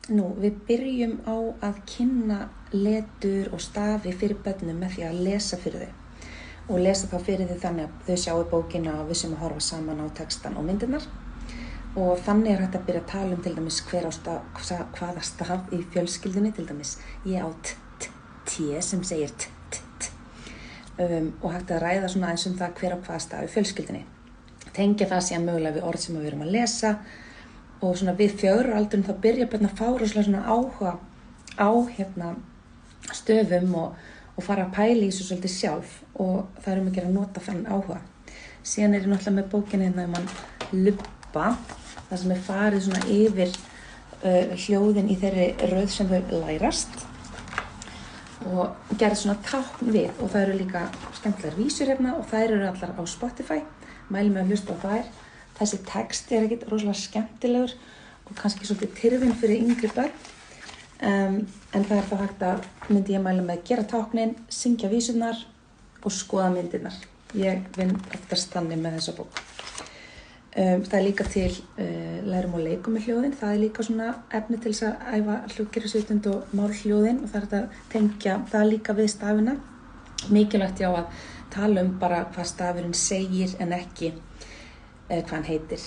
Við byrjum á að kynna letur og stafi fyrir börnum með því að lesa fyrir þau og lesa þá fyrir þau þannig að þau sjáu bókina og við sem að horfa saman á textan og myndirnar og þannig hægt að byrja að tala til dæmis hvaða staf í fjölskyldunni, til dæmis ég á t sem segir t og hægt að ræða svona eins það hver á hvaða staf í fjölskyldunni. Tengja það síðan mögulega við orð sem við erum að lesa og svona við 4 ára aldurinn þá byrja börn að fá rosalega svona áhuga á stöfum og fara að pæla í þessu svolítið sjálf og það að gera að nota þann áhuga. Síðan ég náttúrulega með bókinni Lubba, það sem farið svona yfir hljóðin í þeirri röð sem þau lærast og gerði svona tákn við og það eru líka skemmtilegar vísur og þær eru allar á Spotify, mælum með að hlusta á þær. Þessi text ekkert rosalega skemmtilegur og kannski svolítið tyrfinn fyrir yngri börn en það þá hægt að myndi ég mæla með að gera táknin, syngja vísurnar og skoða myndirnar. Ég vinn oftast þannig með þessa bók. Það líka til lærum og leikum með hljóðin. Það líka svona efni til þess að æfa hljóðgerðarsvitund og málhljóðin og það að tengja það líka við stafina. Mikilvægt að tala bara hvað stafurinn segir en ekki hvað hann heitir.